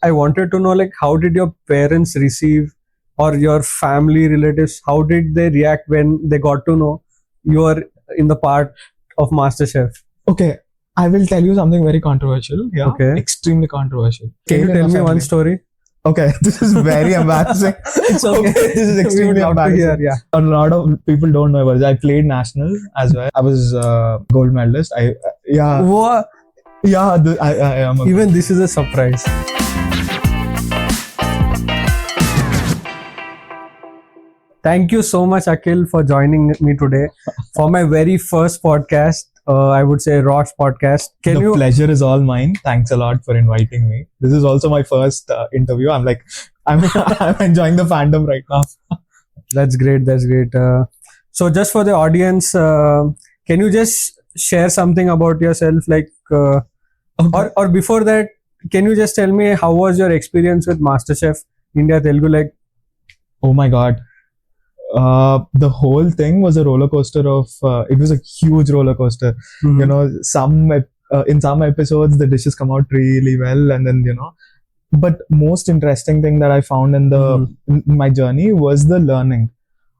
I wanted to know, like, how did your parents receive, or your family relatives, how did they react when they got to know you are in the part of MasterChef? Okay, I will tell you something very controversial. Yeah, Okay. extremely controversial. Can you tell me one story? Okay, this is very embarrassing. It's okay. This is We would extremely love to embarrassing. hear, yeah. A lot of people don't know about this. I played national as well. I was gold medalist. Wow. I am. Even this is a surprise. Thank you so much, Akhil, for joining me today for my very first podcast. I would say ROCH Podcast. The pleasure is all mine. Thanks a lot for inviting me. This is also my first interview. I'm enjoying the fandom right now. That's great. That's great. So just for the audience, can you just share something about yourself? Like, Okay. or before that, can you just tell me how was your experience with MasterChef India Telugu? Like, Oh my God. The whole thing was a roller coaster of, it was a huge roller coaster. mhm. You know, in some episodes, the dishes come out really well. And then, but most interesting thing that I found in my journey was the learning.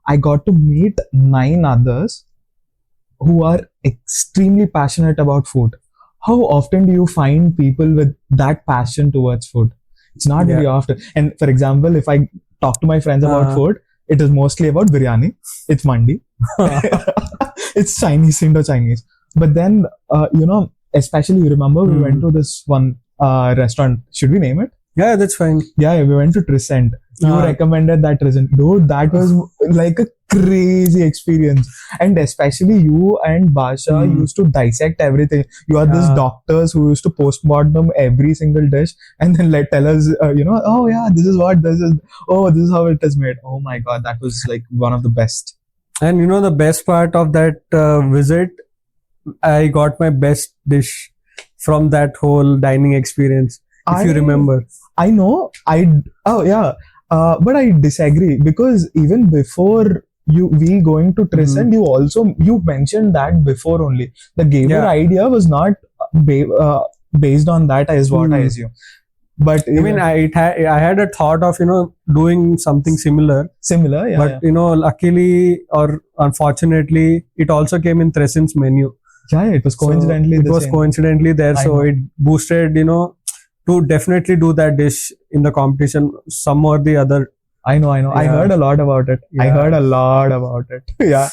I got to meet 9 others who are extremely passionate about food. How often do you find people with that passion towards food? It's not very often. And for example, if I talk to my friends about food, it is mostly about biryani. It's mandi. It's Chinese, Indo-Chinese. But then, especially you remember we went to this one restaurant. Should we name it? Yeah, that's fine. Yeah, we went to Trisent. You recommended that Trisent. Dude, that was like a crazy experience. And especially you and Basha used to dissect everything. You are these doctors who used to postmortem every single dish and then tell us, oh yeah, this is how it is made. Oh my God, that was like one of the best. And the best part of that visit, I got my best dish from that whole dining experience. If you remember. I know. But I disagree because even before we going to Trisent, you mentioned that before only. The gamer idea was not based on that, is what I assume. But I mean, I had a thought of doing something similar. Similar, yeah. But luckily or unfortunately, it also came in Trisent's menu. Yeah, it was coincidentally. So it was coincidentally there, so it boosted to definitely do that dish in the competition some or the other. I know. Yeah. I heard a lot about it. Yeah.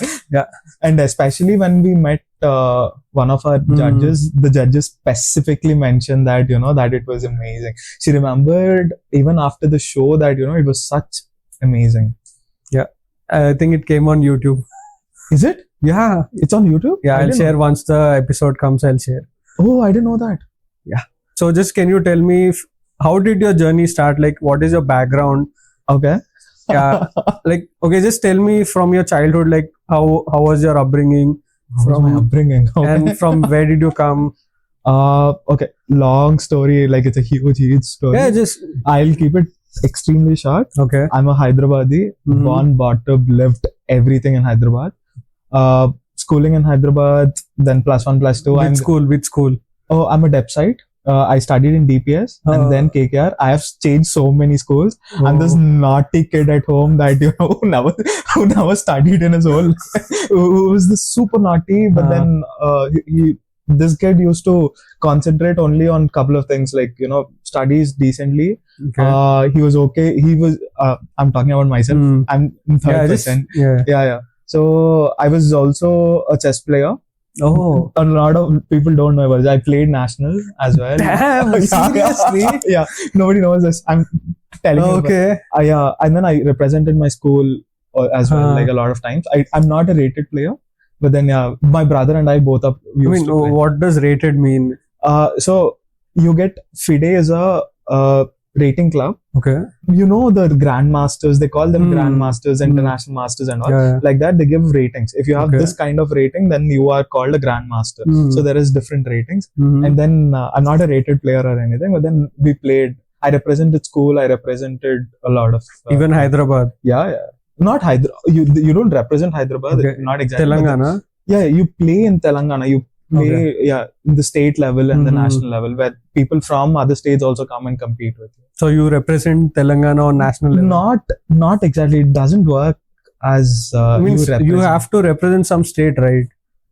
And especially when we met one of our judges, the judges specifically mentioned that, that it was amazing. She remembered even after the show that, it was such amazing. Yeah. I think it came on YouTube. Is it? Yeah. It's on YouTube? Yeah, I'll share once the episode comes, I'll share. Oh, I didn't know that. Yeah. So just can you tell me how did your journey start? Like, what is your background? Okay. Yeah. Like, okay, just tell me from your childhood, like how was your upbringing? My upbringing? Okay. And from where did you come? Okay. Long story. Like it's a huge story. Yeah, I'll keep it extremely short. Okay. I'm a Hyderabadi, born, brought up, lived everything in Hyderabad. Schooling in Hyderabad, then +1, +2. Which school? Oh, I'm a Depsite. I studied in DPS and then KKR. I have changed so many schools. I'm this naughty kid at home that who never studied in his whole. Who was this super naughty, but then this kid used to concentrate only on a couple of things like studies decently. Okay. He was okay. He was. I'm talking about myself. I'm in third person. Yeah. So I was also a chess player. Oh, a lot of people don't know about this. I played national as well. Damn, seriously? Yeah, nobody knows this. I'm telling you. Okay. And then I represented my school as well, like a lot of times. I'm not a rated player, but then my brother and I both up. What does rated mean? So you get FIDE as a rating club. Okay. The grandmasters, they call them grandmasters, international masters and all. Yeah. Like that, they give ratings. If you have this kind of rating, then you are called a grandmaster. So there is different ratings. And then I'm not a rated player or anything, but then we played. I represented school. I represented a lot of even Hyderabad. Yeah. Not Hyderabad. You don't represent Hyderabad. Okay. Not exactly. Telangana. You play in Telangana. You play in the state level and the national level, where people from other states also come and compete with you. So you represent Telangana on national level. Not exactly. It doesn't work as Means you have to represent some state, right?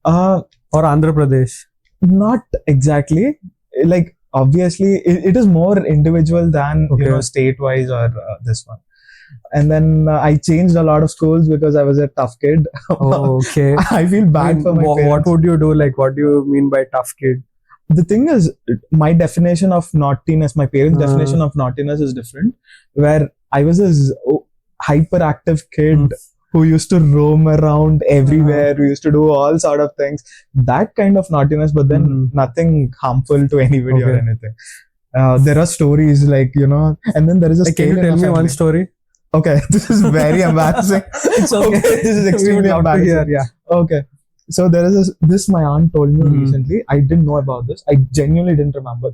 Or Andhra Pradesh. Not exactly. Like obviously, it is more individual than state-wise or this one. And then I changed a lot of schools because I was a tough kid. Oh, okay. I feel bad for my parents. What would you do? Like, what do you mean by tough kid? The thing is, my definition of naughtiness, my parents' definition of naughtiness is different. Where I was this hyperactive kid who used to roam around everywhere. We used to do all sort of things. That kind of naughtiness, but then nothing harmful to anybody or anything. There are stories like, and then there is a scale. Can you tell me one story? Okay, this is very embarrassing. It's okay. This is extremely embarrassing. Hear, yeah. Okay. So there is this my aunt told me recently. I didn't know about this. I genuinely don't remember.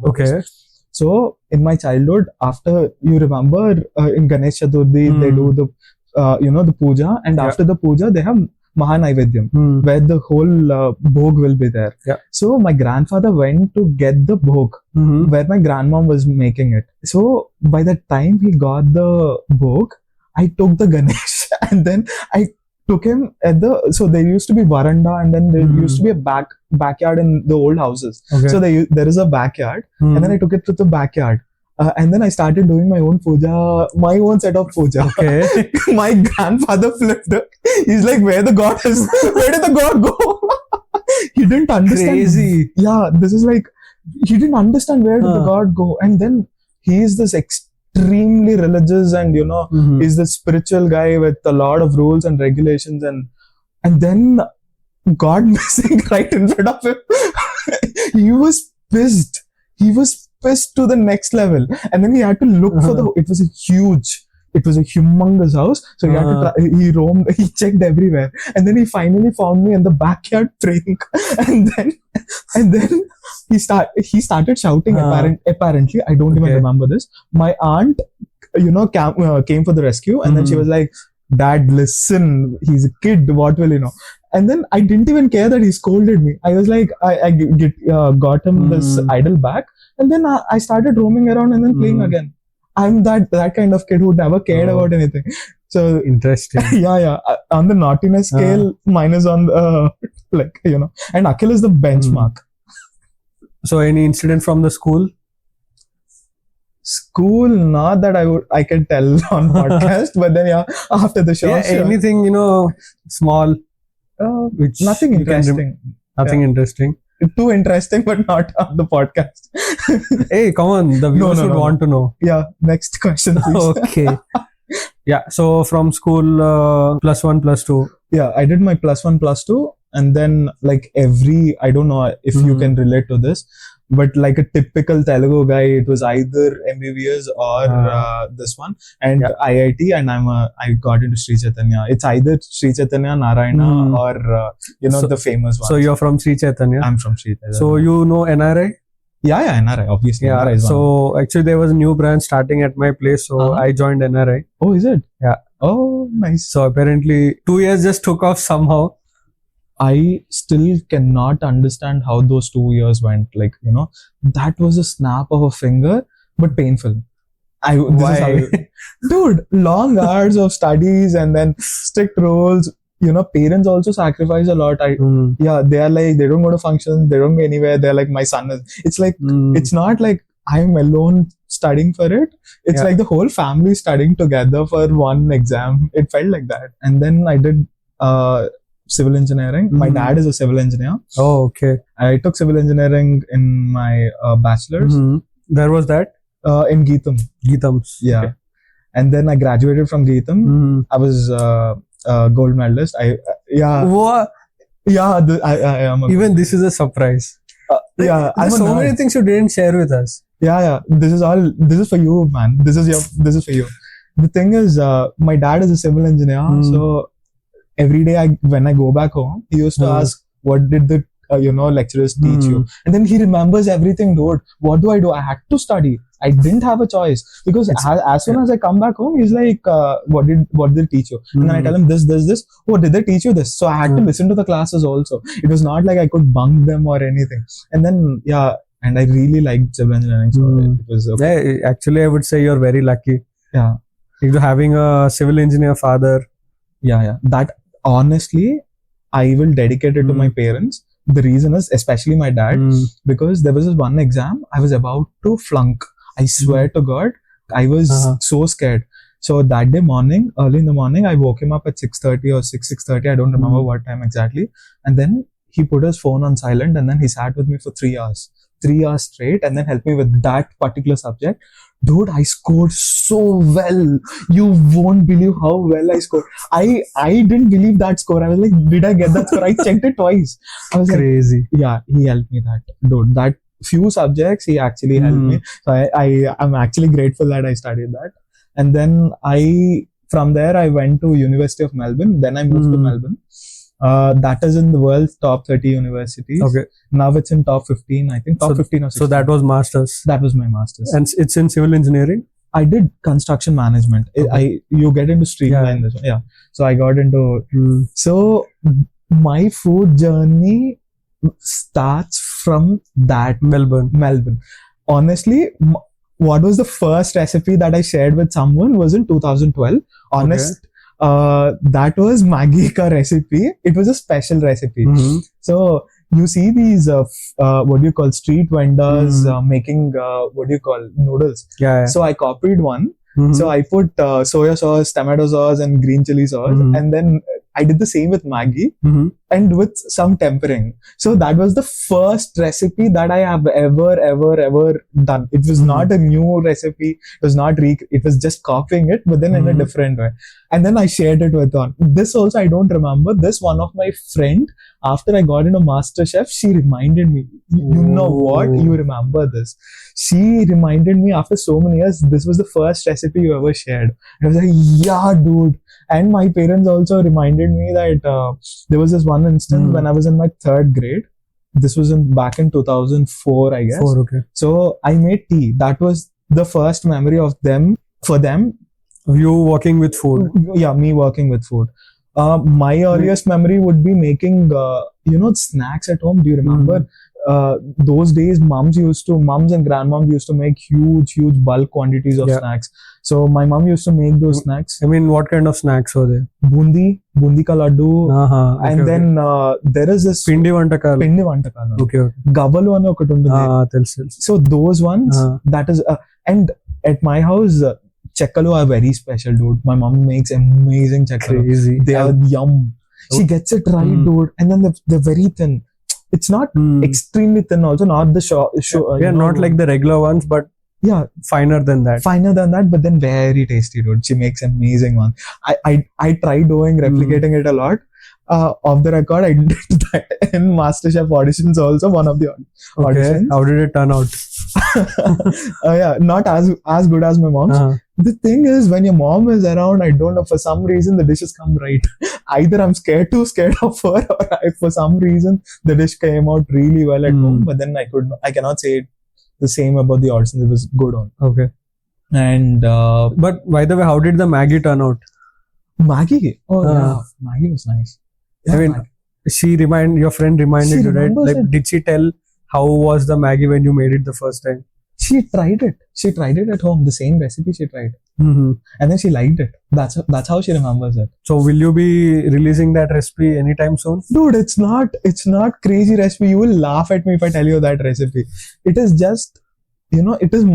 Okay. This. So in my childhood, after you remember in Ganesh Chaturthi, they do the the puja, and after the puja they have Mahanaivedyam, where the whole bhog will be there. Yeah. So my grandfather went to get the bhog where my grandmom was making it. So by the time he got the bhog, I took the Ganesh and then I took him at so there used to be veranda, and then there used to be a backyard in the old houses. Okay. So there is a backyard, and then I took it to the backyard. And then I started doing my own puja, my own set of puja. Okay. My grandfather flipped it. He's like, where the god is? Where did the god go? He didn't understand. Crazy. Yeah, this is like, he didn't understand where did the god go. And then he is this extremely religious and, is the spiritual guy with a lot of rules and regulations. And then God missing right in front of him. He was pissed. He was pissed to the next level, and then he had to look for it was a humongous house, so he had to he roamed, he checked everywhere, and then he finally found me in the backyard praying. And then he started shouting. Apparently I don't even remember this. My aunt came for the rescue, and then she was like, Dad, listen, he's a kid, what will he know? And then I didn't even care that he scolded me. I was like, I got him this idol back, and then I started roaming around and then playing again. I'm that kind of kid who never cared about anything. So interesting. Yeah. On the naughtiness scale, mine is on the and Akhil is the benchmark. So any incident from the school? School, not that I can tell on podcast, but then after the show, anything small. Which nothing interesting. Interesting. Too interesting, but not on the podcast. Hey, come on. The viewers would want to know. Yeah. Next question, please. Okay. Yeah. So from school, +1, +2. Yeah, I did my +1, +2, and then I don't know if you can relate to this, but like a typical Telugu guy, it was either MBBS or this one, and IIT, and I got into Sri Chaitanya. It's either Sri Chaitanya, Narayana, or the famous one. So you're from Sri Chaitanya? I'm from Sri Chaitanya. So you know NRI? Yeah, NRI, obviously. Yeah, NRI is so one. Actually there was a new branch starting at my place, so I joined NRI. Oh, is it? Yeah. Oh, nice. So apparently 2 years just took off somehow. I still cannot understand how those 2 years went. That was a snap of a finger, but painful. Why? Dude, long hours of studies and then strict rules. Parents also sacrifice a lot. They are like, they don't go to functions, they don't go anywhere. They're like, my son is. It's like, it's not like I'm alone studying for it. It's like the whole family studying together for one exam. It felt like that. And then I did civil engineering. My dad is a civil engineer. Oh, okay. I took civil engineering in my bachelor's. Where was that? In Geetham. Geetham's. Yeah. Okay. And then I graduated from Geetham. I was gold medalist. What? Yeah. I am. Even this is a surprise. There's so many things you didn't share with us. Yeah. This is for you, man. This is for you. The thing is, my dad is a civil engineer, so every day when I go back home, he used to ask, what did the lecturers teach you? And then he remembers everything, dude. What do? I had to study. I didn't have a choice, because as soon as I come back home, he's like, what did they teach you? And then I tell him this. Oh, did they teach you this? So I had to listen to the classes also. It was not like I could bunk them or anything. And then and I really liked civil engineering, so it was okay. Yeah, actually, I would say you're very lucky. Yeah. Having a civil engineer father. Yeah. That honestly, I will dedicate it to my parents. The reason is, especially my dad, because there was this one exam I was about to flunk. I swear to God, I was so scared. So that day morning, early in the morning, I woke him up at 6:30 or 6:30. I don't remember what time exactly. And then he put his phone on silent, and then he sat with me for 3 hours. 3 hours straight, and then helped me with that particular subject. Dude, I scored so well. You won't believe how well I scored. I didn't believe that score. I was like, did I get that score? I checked it twice. I was crazy. Like, yeah, he helped me that. Dude, that few subjects, he actually helped me. So I'm actually grateful that I studied that. And then from there, I went to University of Melbourne. Then I moved to Melbourne. That is in the world's top 30 universities. Okay. Now it's in top 15, I think. Top 15 or 16. So that was master's. That was my master's. And it's in civil engineering? I did construction management. Okay. You get into streamline this one. Yeah. So I got into... So my food journey starts from that. Melbourne. Honestly, what was the first recipe that I shared with someone was in 2012. That was Maggi ka recipe. It was a special recipe. So you see these street vendors making noodles. Yeah. So I copied one. So I put soya sauce, tomato sauce, and green chili sauce, and then I did the same with Maggi and with some tempering. So that was the first recipe that I have ever done. It was not a new recipe. It was not it was just copying it, but then in a different way. And then I shared it with one. This also I don't remember. This one of my friend, after I got into MasterChef, she reminded me. You know what? You remember this. She reminded me after so many years, this was the first recipe you ever shared. And I was like, yeah, dude. And my parents also reminded me that there was this one instance when I was in my 3rd grade. This was back in 2004, I guess. Okay. So I made tea. That was the first memory of them. For them, you working with food. Yeah, me working with food. My earliest memory would be making, snacks at home. Do you remember? Those days, mums and grandmoms used to make huge bulk quantities of snacks. So my mom used to make those snacks. I mean, what kind of snacks were there? Bundi ka laddu. And then there is this Pindi vantakalu. Okay. Gavalu ane okati untundi. So those ones, that is, and at my house, chekkalu are very special, dude. My mom makes amazing chekkalu. Crazy. They are yum. She gets it right, dude. And then they're very thin. It's not extremely thin also, not the not like the regular ones, but finer than that, but then very tasty, dude. She makes amazing ones. I tried replicating it a lot. Off the record, I did that in MasterChef auditions also, one of the auditions. How did it turn out? Not as good as my mom's. The thing is, when your mom is around, I don't know, for some reason the dishes come right. Either I'm too scared of her, or for some reason the dish came out really well at home. But then I cannot say the same about the auditions. It was good on. Okay. And but by the way, how did the Maggi turn out? Maggi? Maggi was nice. Yeah, I mean, your friend reminded you, right? Like, did she tell how was the Maggi when you made it the first time? She tried it. She tried it at home. The same recipe she tried. And then she liked it. That's how she remembers it. So will you be releasing that recipe anytime soon? Dude, it's not crazy recipe. You will laugh at me if I tell you that recipe. It is just, it is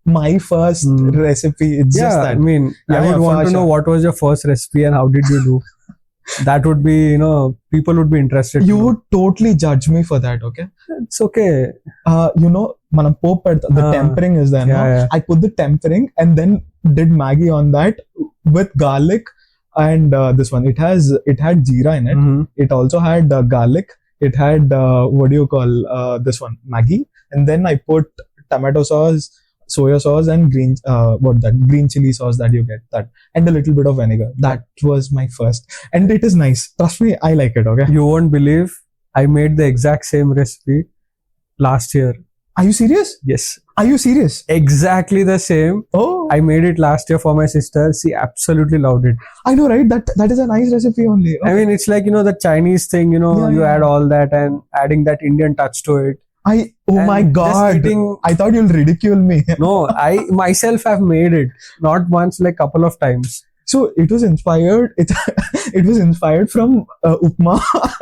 my first recipe. It's just that. I mean, I would want to know what was your first recipe and how did you do? That would be, people would be interested. You would totally judge me for that, okay? It's okay. Manam the tempering is there. Yeah. I put the tempering and then did Maggi on that with garlic and this one. It had jeera in it. It also had garlic. It had this one, Maggi, and then I put tomato sauce, soya sauce, and green chili sauce that you get, that, and a little bit of vinegar. That was my first, and it is nice. Trust me, I like it. Okay. You won't believe I made the exact same recipe last year. Are you serious? Yes. Are you serious? Exactly the same. Oh. I made it last year for my sister. She absolutely loved it. I know, right? That is a nice recipe only. Okay. I mean, it's like, the Chinese thing, you add all that and adding that Indian touch to it. Oh And my just god! eating- I thought you'll ridicule me. No, I myself have made it. Not once, like couple of times. So it was inspired. It was inspired from upma.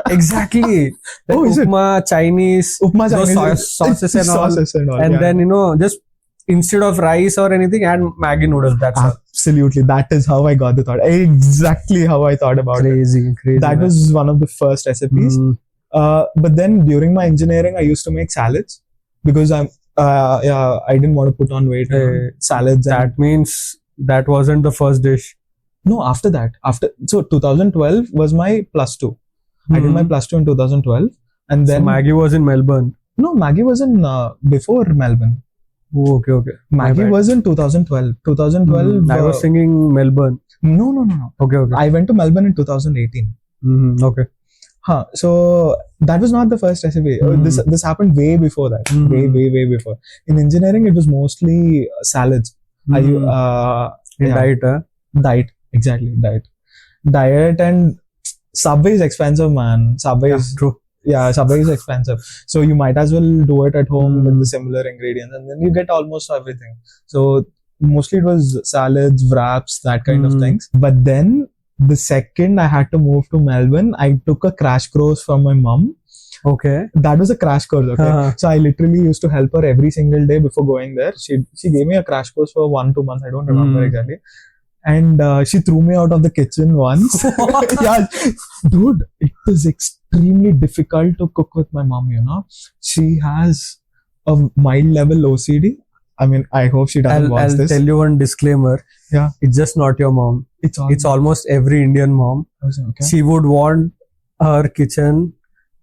Exactly. Like Oh, is it? upma, Chinese, Upma those Chinese sauces and all. sauces and all. And yeah. then, just instead of rice or anything, add Maggi noodles. That's all. Absolutely, that is how I got the thought. Exactly how I thought about it. Crazy. That man. was one of the first recipes. Mm. But then during my engineering, I used to make salads because I didn't want to put on weight. Salads. That means that wasn't the first dish. No, after that, so 2012 was my +2. I did my +2 in 2012, and then So Maggie was in Melbourne. no, Maggie was in before Melbourne. Oh, okay. My Maggie bad. was in 2012. 2012. I was thinking Melbourne. No. Okay. I went to Melbourne in 2018. Okay. So that was not the first recipe. This happened way before that. Way before. In engineering, it was mostly salads. In diet, huh? Diet, exactly, diet, and Subway is expensive, man. Subway is expensive, so you might as well do it at home with the similar ingredients, and then you get almost everything. So mostly it was salads, wraps, that kind of things. But then the second I had to move to Melbourne, I took a crash course from my mom. Okay. That was a crash course. Okay. So I literally used to help her every single day before going there. She gave me a crash course for 1-2 months. I don't remember exactly. And she threw me out of the kitchen once. Yeah, dude, it is extremely difficult to cook with my mom. She has a mild level OCD. I mean, I hope she doesn't watch this. I'll tell you one disclaimer. Yeah, it's just not your mom. It's almost every Indian mom. Okay. She would want her kitchen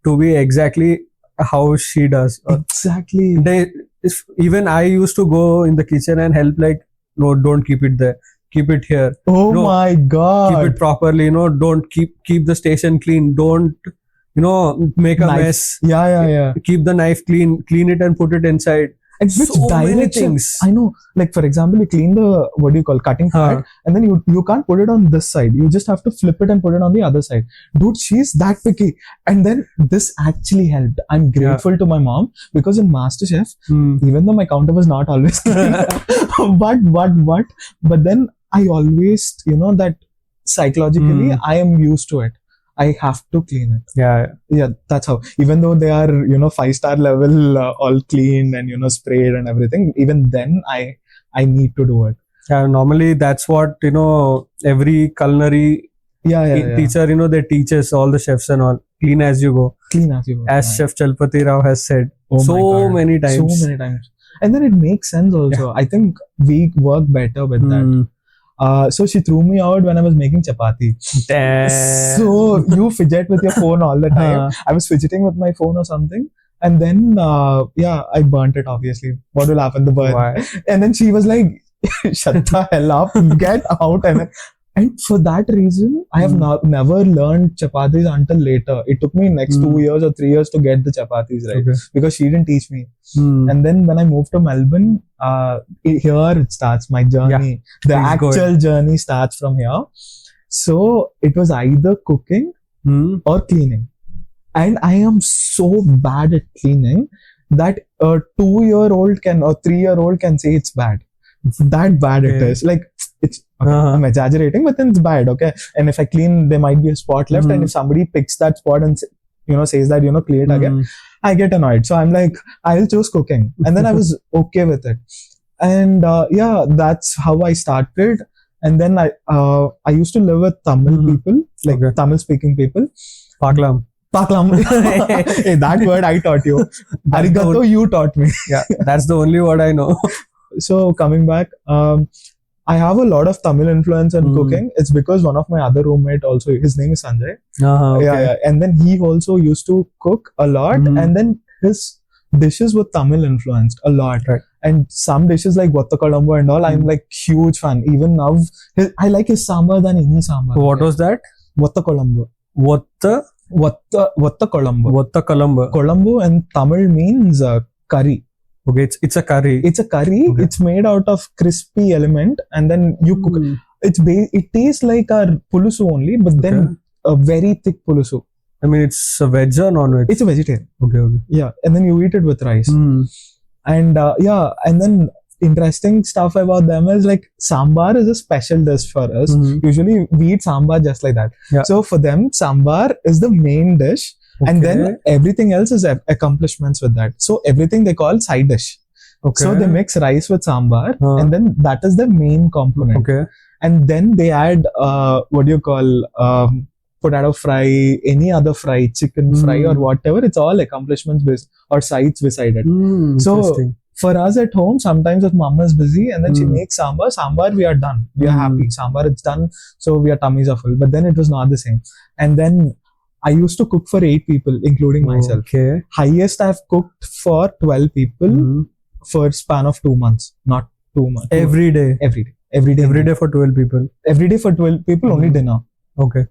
to be exactly how she does. Exactly. Even I used to go in the kitchen and help. Like, no, don't keep it there. Keep it here. Oh my god. Keep it properly. Don't keep the station clean. Don't make a mess. Yeah. Keep the knife clean. Clean it and put it inside. And which so many direction? things. I know. Like, for example, you clean the cutting part, and then you can't put it on this side. You just have to flip it and put it on the other side. Dude, she's that picky. And then this actually helped. I'm grateful to my mom because in MasterChef, even though my counter was not always clean, but then I always, that psychologically I am used to it. I have to clean it. Yeah, that's how. Even though they are, 5-star level, all clean and sprayed and everything, even then I need to do it. Yeah, normally that's what every culinary teacher they teach us, all the chefs and all, clean as you go. As Chef Chalpati Rao has said many times. So many times. And then it makes sense also. I think we work better with that. So she threw me out when I was making chapati. Damn. So you fidget with your phone all the time. I was fidgeting with my phone or something. And then, I burnt it, obviously. What will happen? The burn. Why? And then she was like, shut the hell up, get out. And for that reason, I have never learned chapatis until later. It took me next 2 years or 3 years to get the chapatis right, because she didn't teach me. And then when I moved to Melbourne, here it starts my journey. The actual journey starts from here. So it was either cooking or cleaning. And I am so bad at cleaning that a 2-year-old or 3-year-old can say it's bad. That bad it is. Like, it's I'm exaggerating, but then it's bad. Okay. And if I clean, there might be a spot left. And if somebody picks that spot and says that, clear it again, I get annoyed. So I'm like, I'll choose cooking. And then I was okay with it. And that's how I started. And then I used to live with Tamil people, like Tamil speaking people. Paklam. Hey, that word I taught you. Arigato, you taught me. Yeah, that's the only word I know. So coming back, I have a lot of Tamil influence in cooking. It's because one of my other roommate also, his name is Sanjay. And then he also used to cook a lot. And then his dishes were Tamil influenced a lot. Right. And some dishes like Vatta Kolambu and all, I'm like huge fan. Even now, I like his sambar than any sambar. What was that? Vatta Kolambu. Vatta Kolambu. Vatta Kolambu. Kolambu in Tamil means curry. Okay, it's a curry. It's a curry. Okay. It's made out of crispy element, and then you cook. It tastes like our pulusu only, but then a very thick pulusu. I mean, it's a veg or non-veg? It's a vegetarian. Okay. Yeah, and then you eat it with rice. And and then interesting stuff about them is like sambar is a special dish for us. Usually we eat sambar just like that. Yeah. So for them, sambar is the main dish, and then everything else is accomplishments with that. So everything they call side dish. Okay. So they mix rice with sambar, and then that is the main component. Okay. And then they add potato fry, any other fry, chicken fry or whatever. It's all accomplishments based or sides beside it. So for us at home, sometimes if mama is busy and then she makes sambar, we are done. We are happy. Sambar, it's done. So we are tummies are full. But then it was not the same. And then I used to cook for 8 people, including myself. Okay. Highest I've cooked for 12 people for a span of 2 months, not 2 months. Every day for 12 people. Every day for 12 people, only dinner. Okay.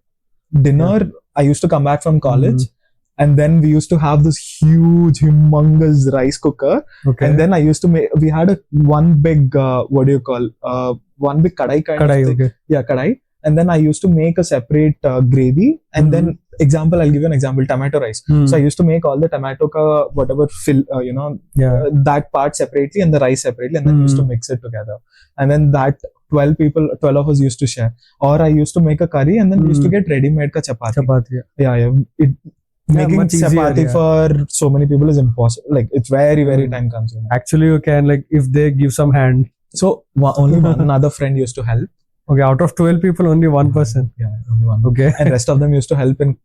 Dinner, I used to come back from college, and then we used to have this huge, humongous rice cooker. Okay. And then I used to make, we had one big, one big kadai kind of thing. Okay. Yeah, kadai. And then I used to make a separate gravy. And then, I'll give you an example, tomato rice. So I used to make all the tomato that part separately and the rice separately, and then used to mix it together. And then that 12 of us used to share. Or I used to make a curry, and then we used to get ready-made chapati. Yeah. Making chapati for so many people is impossible. Like, it's very, very time consuming. Actually, you can, like, if they give some hand. So only one other friend used to help. Okay, out of 12 people, only one person. Yeah, only one. Okay. And rest of them used to help in,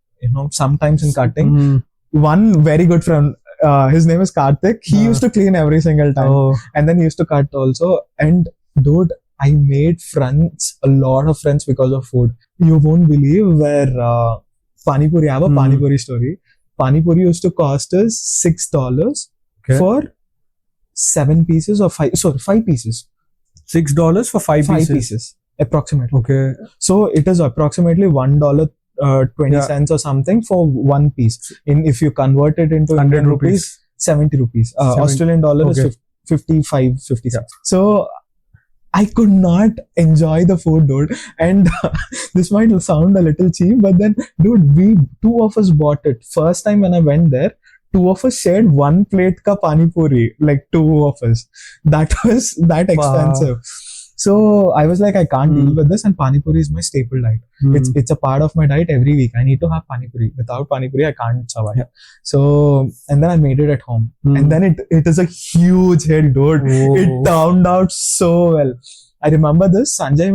sometimes in cutting. One very good friend, his name is Karthik. He used to clean every single time. And then he used to cut also. And dude, I made friends, a lot of friends because of food. You won't believe where Pani Puri, I have a Pani Puri story. Pani Puri used to cost us $6 for 7 pieces or 5 pieces. $6 for 5 pieces? 5 pieces, approximately. Okay. So it is approximately $1.20 or something for 1 piece. If you convert it into 100 rupees, 70 rupees. Australian dollar is 55, 56. Yeah. So I could not enjoy the food, dude. And this might sound a little cheap, but then, dude, 2 of us bought it. First time when I went there, 2 of us shared 1 plate ka pani puri, like 2 of us. That was that expensive. So I was like, I can't deal with this, and pani puri is my staple diet. It's a part of my diet every week. I need to have pani puri. Without pani puri, I can't survive. Yeah. So, and then I made it at home, and then it is a huge hit, dude. It turned out so well. I remember this. Sanjay,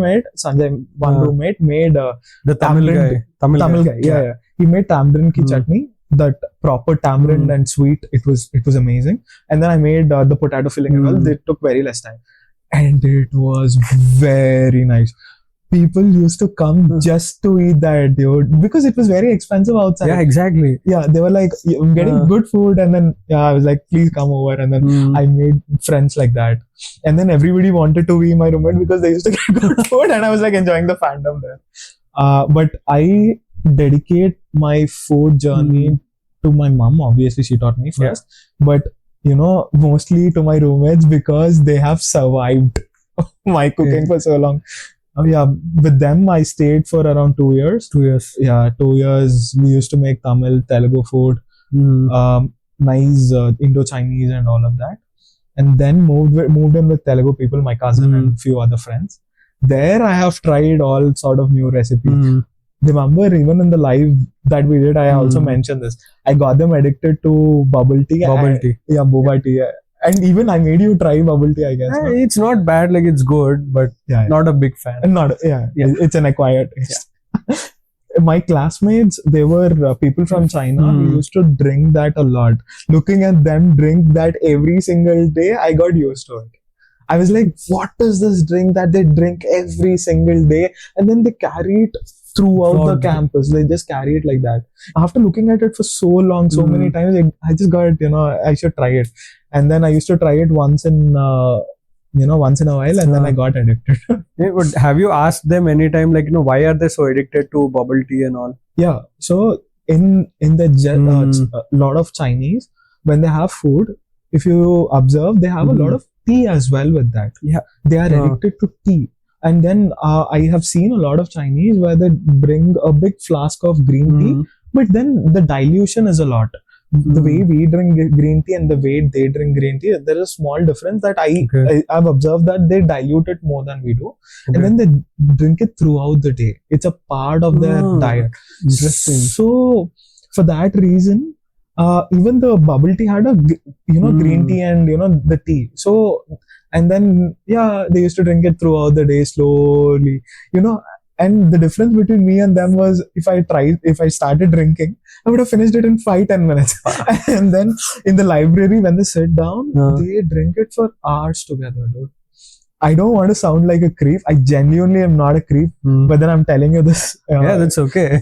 one roommate, made the Tamil guy. Yeah. He made tamarind ki chutney. That proper tamarind and sweet. It was amazing. And then I made the potato filling and all. It took very less time. And it was very nice. People used to come just to eat that, dude, because it was very expensive outside. Yeah, exactly. Yeah, they were like, I'm getting good food, and then I was like, please come over, and then I made friends like that. And then everybody wanted to be my roommate because they used to get good food, and I was like enjoying the fandom there. But I dedicate my food journey to my mom. Obviously, she taught me first, but mostly to my roommates because they have survived my cooking for so long. With them I stayed for around 2 years. 2 years. Yeah, 2 years. We used to make Tamil, Telugu food, nice Indo-Chinese and all of that. And then moved in with Telugu people, my cousin and few other friends. There I have tried all sort of new recipes. Remember, even in the live that we did, I also mentioned this. I got them addicted to bubble tea. Yeah, boba tea. And even I made you try bubble tea, I guess. No? It's not bad, like it's good, but not a big fan. It's an acquired taste. My classmates, they were people from China who used to drink that a lot. Looking at them drink that every single day, I got used to it. I was like, what is this drink that they drink every single day? And then they carry it throughout the campus. They just carry it like that. After looking at it for so long, so many times, I just got, I should try it. And then I used to try it once in a while, and then I got addicted. But have you asked them anytime, like, why are they so addicted to bubble tea and all? Yeah. So in the lot of Chinese, when they have food, if you observe, they have a lot of tea as well with that. Yeah. They are addicted to tea. And then I have seen a lot of Chinese where they bring a big flask of green tea, But then the dilution is a lot. The way we drink green tea and the way they drink green tea, there is a small difference that I've observed that they dilute it more than we do, and then they drink it throughout the day. It's a part of their diet. Interesting. So for that reason, even the bubble tea had a green tea and the tea. So and then they used to drink it throughout the day slowly. And the difference between me and them was if I started drinking, I would have finished it in 5-10 minutes. And then in the library, when they sit down, they drink it for hours together, dude. I don't want to sound like a creep. I genuinely am not a creep, but then I'm telling you this. That's okay.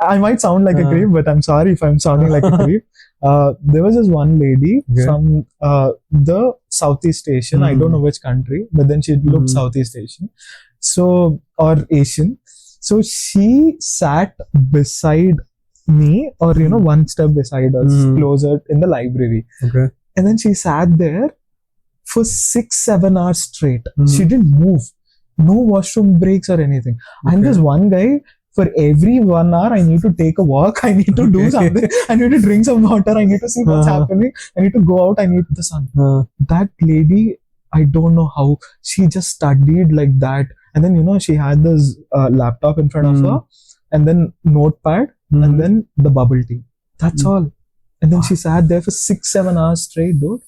I might sound like a creep, but I'm sorry if I'm sounding like a creep. There was this one lady from the Southeast Asian. I don't know which country, but then she looked Southeast Asian. So, or Asian. So she sat beside me, or one step beside us, closer in the library. Okay. And then she sat there for 6-7 hours straight. She didn't move. No washroom breaks or anything. I'm just one guy. For every 1 hour, I need to take a walk. I need to do something. I need to drink some water. I need to see what's happening. I need to go out. I need the sun. That lady, I don't know how, she just studied like that. And then, she had this laptop in front of her, and then notepad, and then the bubble tea. That's all. And then she sat there for 6-7 hours straight, dude.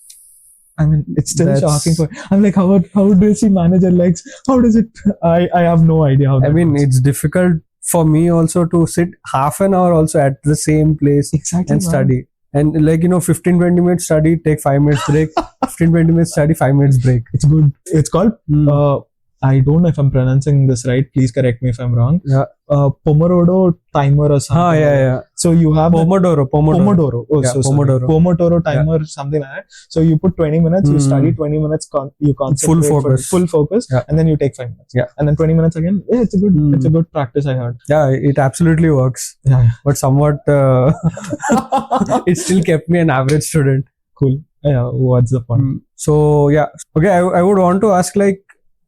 I mean, it's still shocking. I'm like, how does she manage her legs? How does it? I have no idea how. It's difficult for me also to sit half an hour also at the same place and study. And 15-20 minutes study, take 5 minutes break. 15-20 minutes study, 5 minutes break. It's good. It's called, I don't know if I'm pronouncing this right. Please correct me if I'm wrong. Pomodoro timer or something. So you have Pomodoro. Oh, Pomodoro. Pomodoro timer, something like that. So you put 20 minutes, you study 20 minutes, you concentrate. Full focus. And then you take 5 minutes. And then 20 minutes again. It's a good practice, I heard. It absolutely works. But somewhat, it still kept me an average student. Cool. What's the point? So okay, I would want to ask,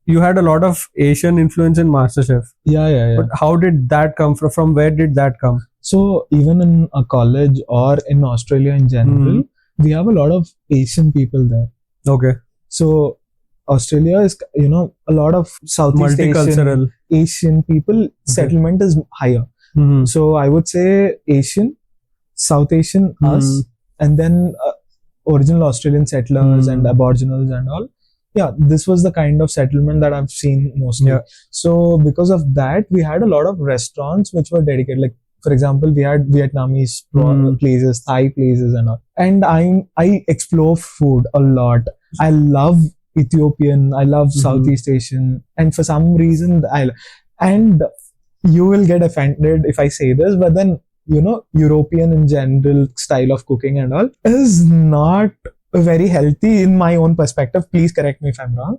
you had a lot of Asian influence in MasterChef. But how did that come from? From where did that come? So even in a college or in Australia in general, we have a lot of Asian people there. Okay. So Australia is, a lot of Southeast Asian people. Settlement is higher. So I would say Asian, South Asian, us, and then original Australian settlers and Aboriginals and all. This was the kind of settlement that I've seen mostly. So because of that, we had a lot of restaurants which were dedicated. Like, for example, we had Vietnamese places, Thai places and all. And I explore food a lot. I love Ethiopian, I love Southeast Asian. And for some reason, and you will get offended if I say this, but then, European in general style of cooking and all is not very healthy in my own perspective. Please correct me if I'm wrong,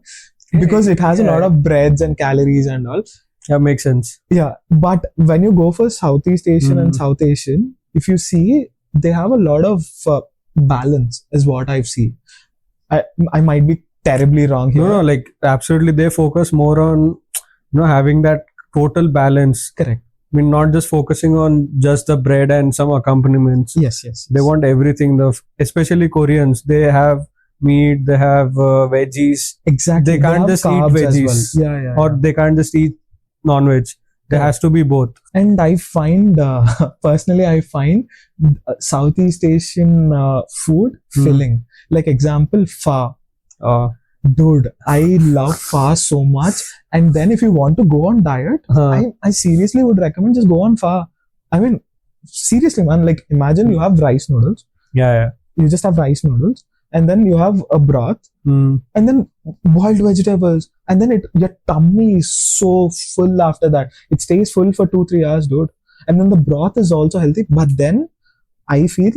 because it has a lot of breads and calories and all. Makes sense. But when you go for Southeast Asian and South Asian, if you see, they have a lot of balance is what I've seen. I might be terribly wrong here. No, absolutely, they focus more on having that total balance. Correct. I mean, not just focusing on just the bread and some accompaniments. Yes. They want everything. Especially Koreans, they have meat, they have veggies. Exactly. They can't just eat veggies. Well. Or they can't just eat non-veg. There has to be both. And I find, personally, Southeast Asian food filling. Like example, pho. Dude, I love pho so much. And then if you want to go on diet, I seriously would recommend just go on pho. I mean, seriously, man, imagine you have rice noodles. You just have rice noodles. And then you have a broth. And then boiled vegetables. And then your tummy is so full after that. It stays full for 2-3 hours, dude. And then the broth is also healthy. But then I feel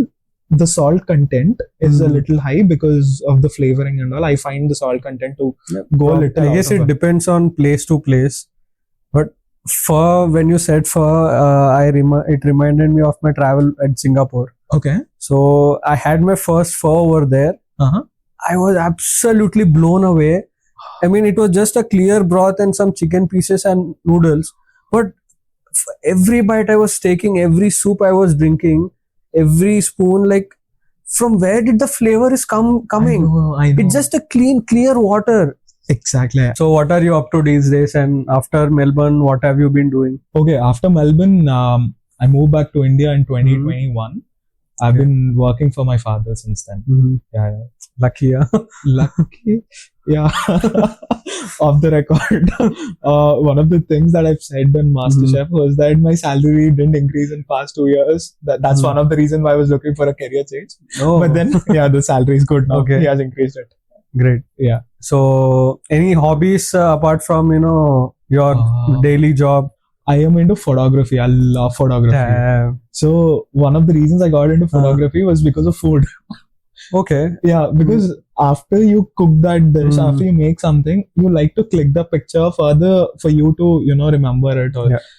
the salt content is a little high because of the flavoring and all. I find the salt content to go a little. I guess it depends on place to place. But when you said pho, it reminded me of my travel at Singapore. Okay. So I had my first pho over there. I was absolutely blown away. I mean, it was just a clear broth and some chicken pieces and noodles. But every bite I was taking, every soup I was drinking, every spoon, like from where did the flavor is coming? I know. It's just a clear water. Exactly. So what are you up to these days? And after Melbourne, what have you been doing? Okay, after Melbourne, I moved back to India in 2021. I've been working for my father since then. Yeah. Lucky, yeah. Lucky. Yeah. Off the record, one of the things that I've said on MasterChef was that my salary didn't increase in past 2 years. That's one of the reasons why I was looking for a career change. Oh. But then, yeah, the salary is good now. Okay. He has increased it. Great. Yeah. So, any hobbies apart from, your daily job? I am into photography. I love photography. Damn. So, one of the reasons I got into photography was because of food. Okay. Yeah, because after you cook that dish, after you make something, you like to click the picture for you to, remember it.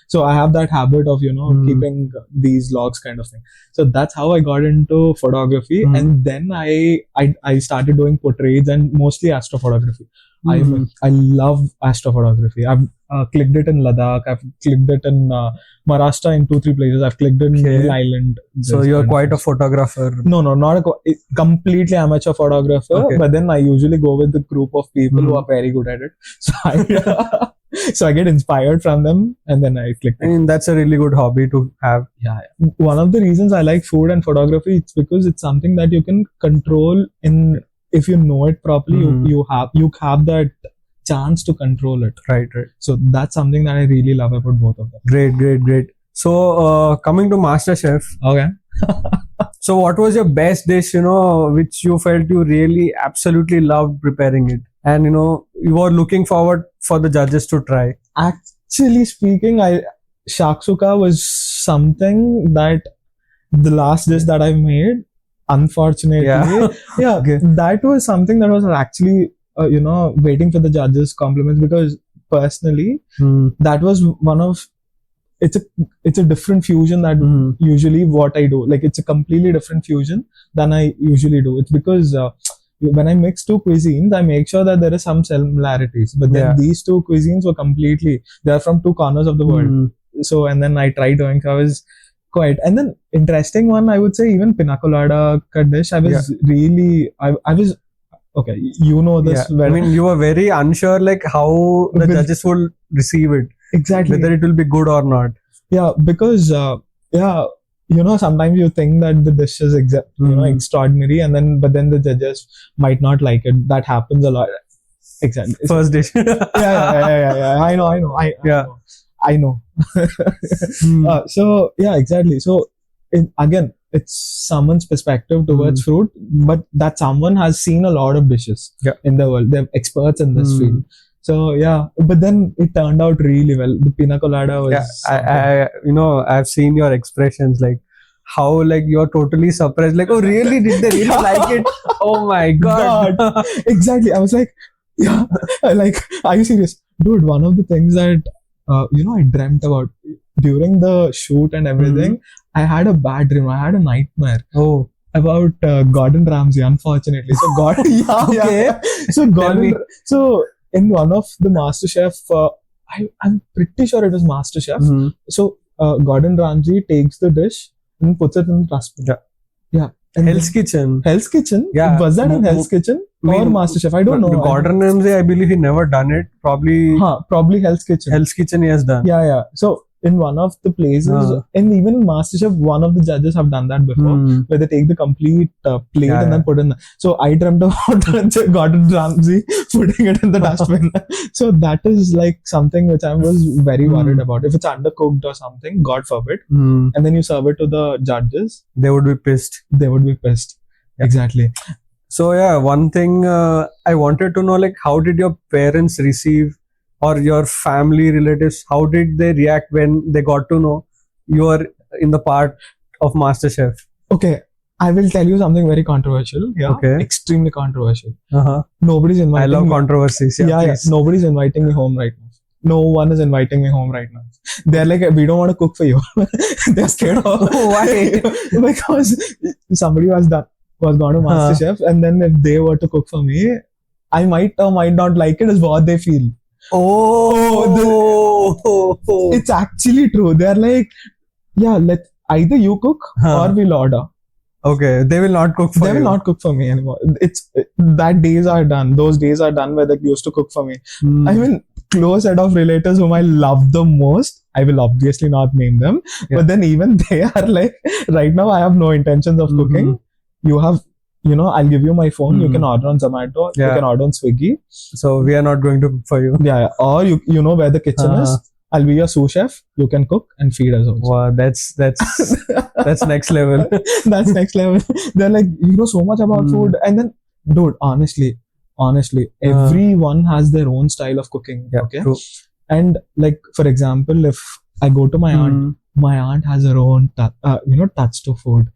So I have that habit of, keeping these logs kind of thing. So that's how I got into photography. And then I started doing portraits and mostly astrophotography. I love astrophotography. I've clicked it in Ladakh. I've clicked it in Maharashtra in 2-3 places. I've clicked it in Neil Island. So you're quite a photographer. No, not a completely amateur photographer. Okay. But then I usually go with the group of people who are very good at it. So I get inspired from them and then I click. I mean, that's a really good hobby to have. Yeah. One of the reasons I like food and photography, it's because it's something that you can control if you know it properly. You have that chance to control it. Right. So that's something that I really love about both of them. Great. So coming to MasterChef. Okay. So what was your best dish, which you felt you really absolutely loved preparing it? And, you were looking forward for the judges to try. Actually speaking, shakshuka was something that the last dish that I made, unfortunately. Okay. That was something that was actually, waiting for the judges' compliments, because personally, that was one of, it's a different fusion that usually what I do. Like, it's a completely different fusion than I usually do. It's because when I mix two cuisines, I make sure that there is some similarities. But then these two cuisines were they're from two corners of the world. So, and then I tried doing, so I was quite, and then interesting one, I would say, even pina colada ka dish, I was really, I was, okay, you know this. I mean, you were very unsure, like how the judges will receive it. Exactly. Whether it will be good or not. Yeah, because, sometimes you think that the dish is extraordinary, but then the judges might not like it. That happens a lot. Exactly. First dish. Yeah. I know. So, yeah, exactly. So, again, it's someone's perspective towards fruit, but that someone has seen a lot of dishes in the world. They're experts in this field. So, yeah, but then it turned out really well. The pina colada was... Yeah, I've seen your expressions, like how, like, you're totally surprised. Like, oh, really? Did they really like it? Oh my God. Exactly. I was like, yeah, like, are you serious? Dude, one of the things that, I dreamt about during the shoot and everything, I had a bad dream. I had a nightmare. Oh. About Gordon Ramsay, unfortunately. So, So, in one of the MasterChef, I'm pretty sure it was MasterChef. So, Gordon Ramsay takes the dish and puts it in the dustbin. Yeah. And Hell's Kitchen. Yeah. Was that in Hell's Kitchen or MasterChef? I don't know. Gordon Ramsay, I believe he never done it. Probably Hell's Kitchen. Hell's Kitchen he has done. Yeah. So, in one of the places, and even in MasterChef, one of the judges have done that before, where they take the complete plate and then put in. So I dreamt about Gordon Ramsay putting it in the dustbin. So that is like something which I was very worried about. If it's undercooked or something, God forbid, and then you serve it to the judges, they would be pissed. Exactly. So yeah, one thing I wanted to know, like, how did your parents receive, or your family relatives, how did they react when they got to know you are in the part of MasterChef? Okay, I will tell you something very controversial. Yeah, okay. Extremely controversial. Nobody's inviting me. I love controversies. Yeah. Nobody's inviting me home right now. No one is inviting me home right now. They're like, we don't want to cook for you. They're scared. Why? Because somebody was gone to MasterChef, and then if they were to cook for me, I might or might not like it, is what they feel. It's actually true. They're like, yeah, either you cook or we'll order. Okay, they will not cook for you. They will not cook for me anymore. That days are done. Those days are done where they used to cook for me. I mean, close set of relatives whom I love the most, I will obviously not name them, but then even they are like, right now I have no intentions of cooking. You have, I'll give you my phone. You can order on Zomato. You can order on Swiggy. So we are not going to cook for you. Yeah. Or you know where the kitchen is. I'll be your sous chef. You can cook and feed us also. Wow, that's next level. That's next level. They're like, so much about food. And then, dude, honestly, everyone has their own style of cooking. Yeah, okay. True. And like, for example, if I go to my aunt has her own, touch to food.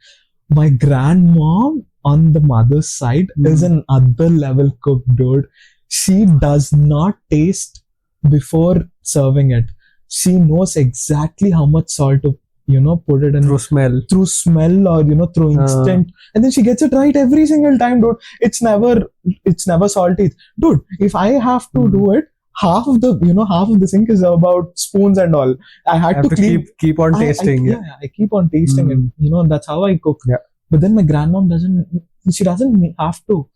My grandmom on the mother's side is an other level cook, dude. She does not taste before serving it. She knows exactly how much salt to, put it in. Through smell or, through instinct. And then she gets it right every single time, dude. It's never salty. Dude, if I have to do it, half of the sink is about spoons and all. I had to keep on tasting. I keep on tasting it. That's how I cook. Yeah. But then my grandmom doesn't have to.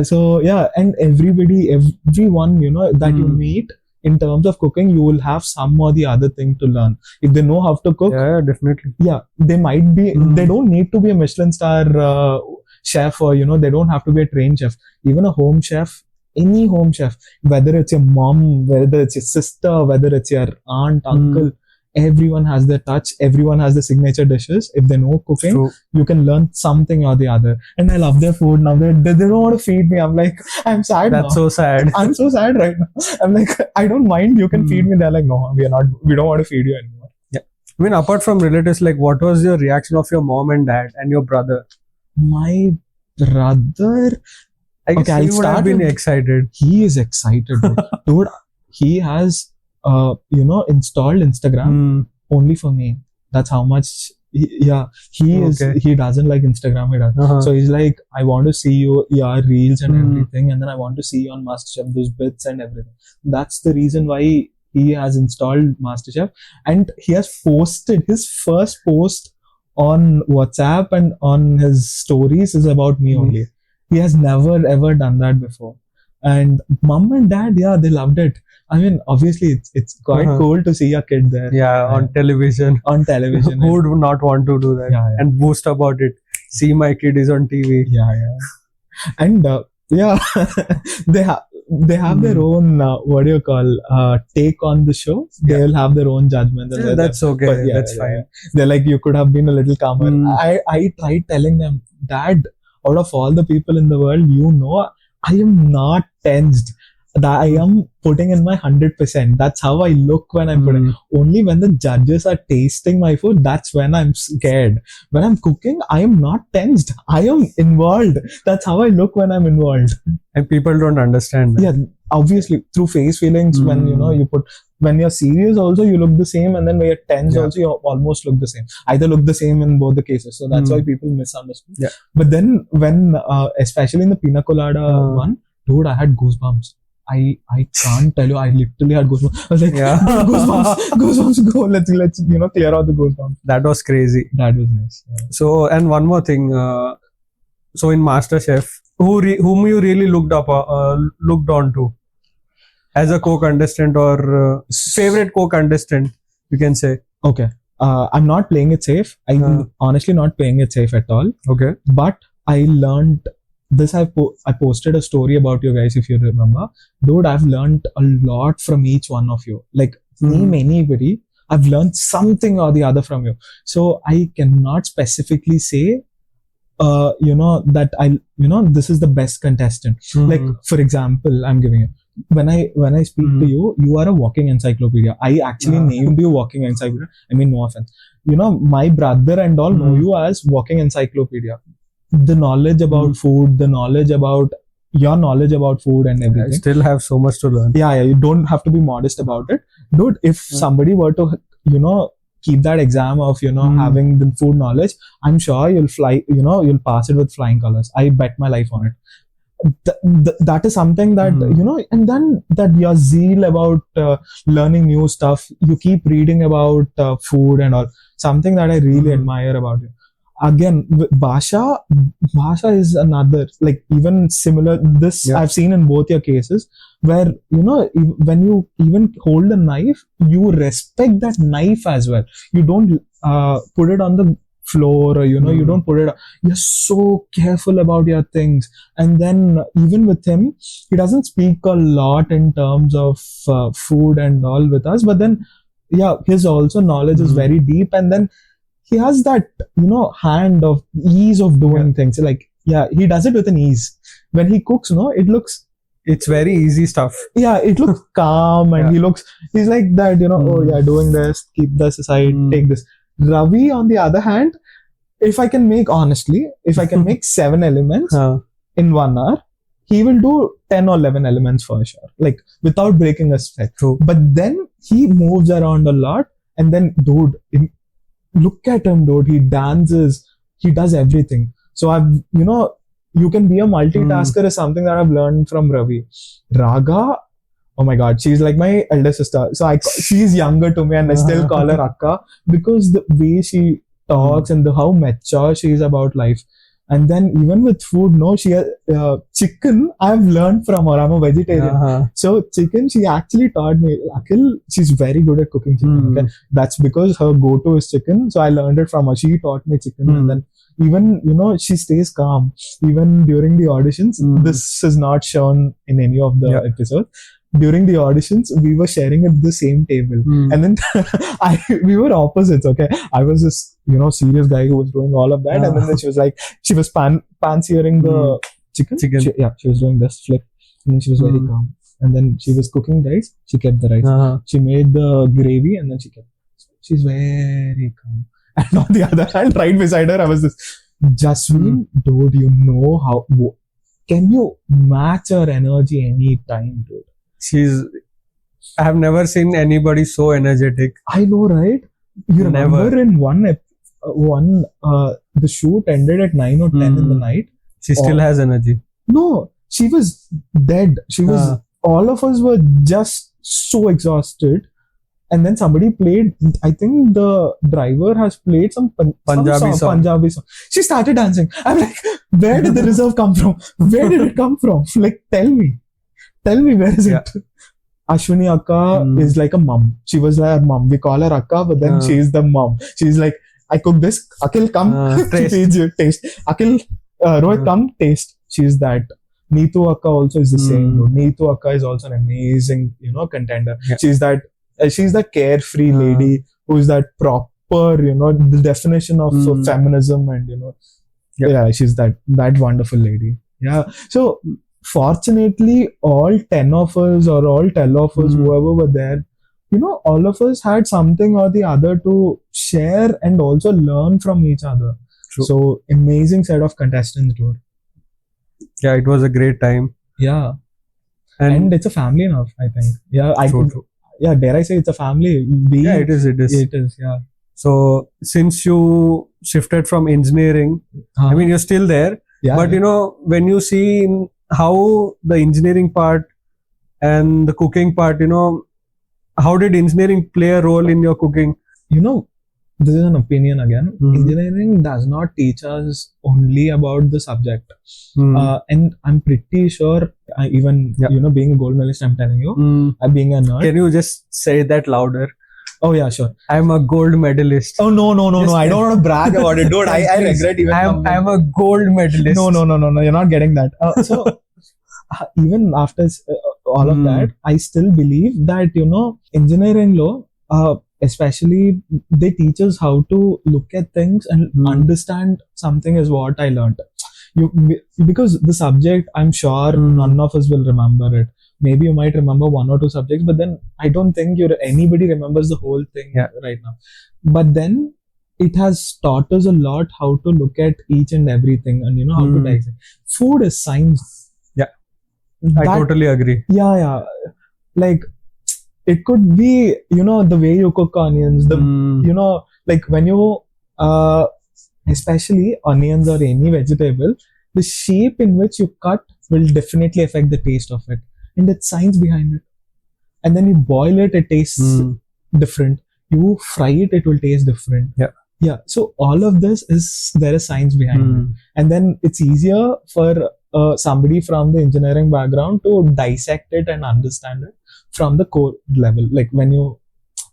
So yeah, and everyone, that you meet, in terms of cooking, you will have some or the other thing to learn. If they know how to cook, yeah, definitely. Yeah, they might be. They don't need to be a Michelin star chef, or they don't have to be a trained chef. Even a home chef, any home chef, whether it's your mom, whether it's your sister, whether it's your aunt, uncle, everyone has their touch. Everyone has the signature dishes. If they know cooking, True. You can learn something or the other. And I love their food now. They don't want to feed me. I'm like, I'm sad. That's now. so sad. I'm so sad right now. I'm like, I don't mind. You can feed me. They're like, no, we don't want to feed you anymore. Yeah. I mean, apart from relatives, like, what was your reaction of your mom and dad and your brother? My brother, I guess he would have been excited. He is excited, dude. He has, installed Instagram only for me. That's how much. He doesn't like Instagram. He does. So he's like, I want to see your reels and everything, and then I want to see you on MasterChef, those bits and everything. That's the reason why he has installed MasterChef, and he has posted his first post on WhatsApp and on his stories is about me only. He has never ever done that before. And mom and dad, they loved it. I mean, obviously, it's quite cool to see a kid there. Yeah, on television. Who would not want to do that? Yeah. And boast about it. See, my kid is on TV. Yeah. And they have their own take on the show. They'll have their own judgment. That's okay. That's fine. They're like, you could have been a little calmer. I tried telling them, Dad, out of all the people in the world, I am not tensed. That I am putting in my 100%. That's how I look when I'm putting. Only when the judges are tasting my food, that's when I'm scared. When I'm cooking, I am not tensed. I am involved. That's how I look when I'm involved. And people don't understand that. Yeah, obviously through face feelings. When when you're serious, also you look the same, and then when you're tense, also you almost look the same. Either look the same in both the cases. So that's why people misunderstand. Yeah. But then when, especially in the Pina Colada one, dude, I had goosebumps. I can't tell you. I literally had goosebumps. I was like, goosebumps, go. Let's clear out the goosebumps. That was crazy. That was nice. Yeah. So, and one more thing. So in MasterChef, whom you really looked on to as a co-contestant or favorite co-contestant, you can say. Okay. I'm not playing it safe. I'm honestly not playing it safe at all. Okay. But I learned this. I posted a story about you guys, if you remember. Dude, I've learned a lot from each one of you. Like, name anybody, I've learned something or the other from you. So I cannot specifically say, that this is the best contestant. Like, for example, I'm giving you. When I speak to you, you are a walking encyclopedia. I actually named you walking encyclopedia. I mean, no offense. My brother and all know you as walking encyclopedia. The knowledge about food, your knowledge about food and everything. I still have so much to learn. Yeah, you don't have to be modest about it. Dude, if somebody were to, keep that exam of, having the food knowledge, I'm sure you'll fly, you'll pass it with flying colors. I bet my life on it. that is something that, and then that your zeal about learning new stuff, you keep reading about food and all, something that I really admire about you. Again, Basha is another, like, even similar, this I've seen in both your cases, where, when you even hold a knife, you respect that knife as well. You don't put it on the floor, or you don't put it, you're so careful about your things. And then even with him, he doesn't speak a lot in terms of food and all with us, but then his also knowledge is very deep, and then he has that hand of ease of doing things, like he does it with an ease. When he cooks, it's very easy stuff. It looks calm, and he's like that, doing this, keep this aside, take this. Ravi, on the other hand, if I can make 7 elements in 1 hour, he will do 10 or 11 elements for sure, like, without breaking a sweat. But then he moves around a lot, and then, dude, look at him, dude. He dances, he does everything. So you can be a multitasker is something that I've learned from Ravi. Raga, oh my God, she's like my elder sister. So she's younger to me, and I still call her Akka, because the way she talks and how mature she is about life. And then even with food, she has chicken, I've learned from her. I'm a vegetarian. So chicken, she actually taught me. Akhil, she's very good at cooking chicken. Okay? That's because her go-to is chicken. So I learned it from her. She taught me chicken. And then even, she stays calm. Even during the auditions, this is not shown in any of the episodes. During the auditions, we were sharing at the same table. And then we were opposites, okay? I was this, serious guy who was doing all of that. And then she was like, she was pan-searing the chicken. She was doing this flip. And then she was very calm. And then she was cooking rice. She kept the rice. She made the gravy, and then she kept. She's very calm. And on the other hand, right beside her, I was this, Jasmine, dude, how, can you match her energy any time, dude? I have never seen anybody so energetic. I know, right? You remember in the shoot ended at 9 or 10 in the night. She still has energy. No, she was dead. All of us were just so exhausted. And then somebody played, I think the driver has played some Punjabi song. She started dancing. I'm like, where did the reserve come from? Where did it come from? Like, tell me, where is it? Ashwini Akka is like a mom. She was like a mom. We call her Akka, but then she's the mom. She's like, I cook this. Akhil, come, taste. Akhil, Rohit, come, taste. She's that. Neetu Akka also is the same. Neetu Akka is also an amazing, contender. She's that carefree lady who's that proper, the definition of feminism, and she's that wonderful lady. So fortunately, all 10 of us or all 12 of us, whoever were there, all of us had something or the other to share and also learn from each other. True. So amazing set of contestants, dude. Yeah, it was a great time. Yeah. And it's a family now, I think. Yeah, true. Yeah, dare I say it's a family? It is. It is, yeah. So since you shifted from engineering, I mean, you're still there, but when you see how the engineering part and the cooking part, how did engineering play a role in your cooking? This is an opinion again. Engineering does not teach us only about the subject. And I'm pretty sure, being a gold medalist, I'm telling you, being a nerd. Can you just say that louder? Oh yeah, sure. I'm a gold medalist. Oh no! I don't want to brag about it, dude. I regret even. I'm a gold medalist. No. You're not getting that. So even after all of that, I still believe that engineering law, especially, they teach us how to look at things and understand something is what I learned. Because the subject, I'm sure none of us will remember it. Maybe you might remember 1 or 2 subjects, but then I don't think anybody remembers the whole thing right now. But then it has taught us a lot how to look at each and everything, and how to dissect. Food is science. Yeah, I totally agree. Yeah. Like, it could be, the way you cook onions, like when you, especially onions or any vegetable, the shape in which you cut will definitely affect the taste of it. And it's science behind it. And then you boil it, it tastes different. You fry it, it will taste different. Yeah. So all of this there is science behind it. And then it's easier for somebody from the engineering background to dissect it and understand it from the core level. Like when you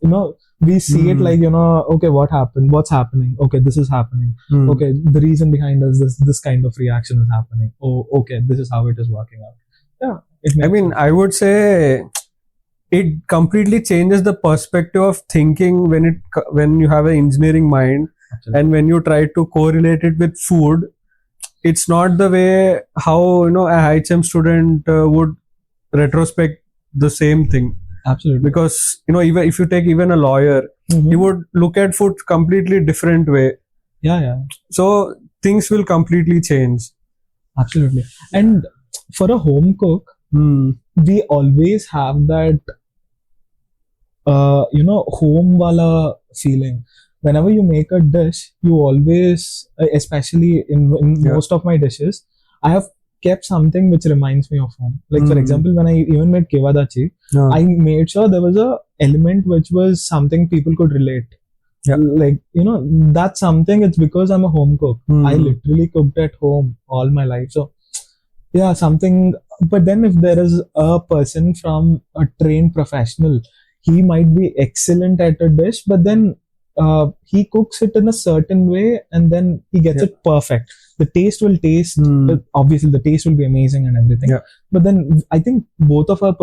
know, we see it like, you know, okay, what happened? What's happening? Okay, this is happening. Okay, the reason behind this kind of reaction is happening. Oh, okay, this is how it is working out. Yeah. I mean, I would say it completely changes the perspective of thinking when you have an engineering mind. Absolutely. And when you try to correlate it with food, it's not the way how, you know, a HM student would retrospect the same thing. Absolutely. Because, you know, even if you take even a lawyer, he would look at food completely different way. Yeah. So things will completely change. Absolutely. And for a home cook, we always have that, you know, home wala feeling. Whenever you make a dish, you always, especially in most of my dishes, I have kept something which reminds me of home. Like for example, when I even made kevadachi, I made sure there was a element which was something people could relate. Like, you know, that's something, it's because I'm a home cook. I literally cooked at home all my life. So yeah, something. But then if there is a person from a trained professional, he might be excellent at a dish, but then he cooks it in a certain way and then he gets it perfect. The taste will taste, obviously the taste will be amazing and everything. But then I think both of our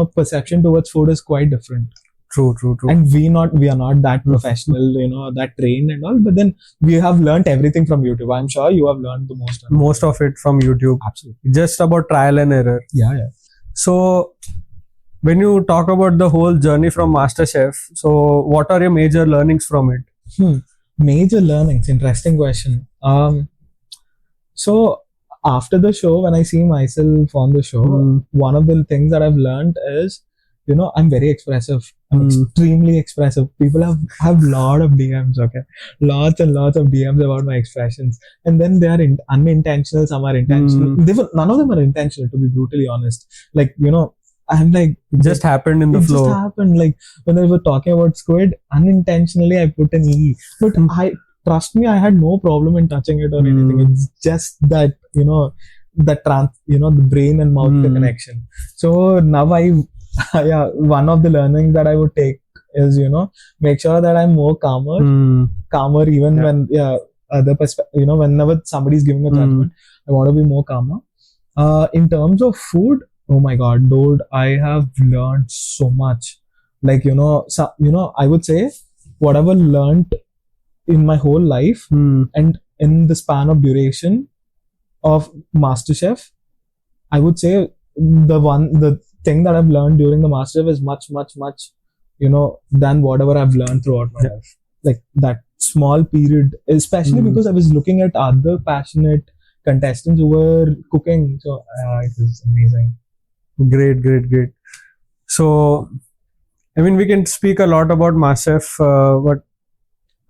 perception towards food is quite different. True. And we are not that professional, you know, that trained and all. But then we have learned everything from YouTube. I'm sure you have learned the most of it from YouTube. Absolutely. Just about trial and error. Yeah. So when you talk about the whole journey from MasterChef, so what are your major learnings from it? Major learnings, interesting question. So after the show, when I see myself on the show, one of the things that I've learned is, you know, I'm very expressive. I'm extremely expressive. People have lot of DMs, okay? Lots and lots of DMs about my expressions. And then they are unintentional, some are intentional. None of them are intentional, to be brutally honest. Like, you know, I'm like, it just happened in the flow. It just happened. Like when they were talking about squid, unintentionally I put an E. But trust me, I had no problem in touching it or anything. It's just that, you know, the brain and mouth connection. So now one of the learnings that I would take is, you know, make sure that I'm more calmer even when you know, whenever somebody's giving a judgment, I want to be more calmer. In terms of food, oh my god, dude, I have learned so much. Like, you know, I would say whatever learned in my whole life and in the span of duration of MasterChef, I would say the thing that I've learned during the MasterChef is much, you know, than whatever I've learned throughout my life. Like that small period, especially because I was looking at other passionate contestants who were cooking. So it was amazing. Great. So, I mean, we can speak a lot about MasterChef,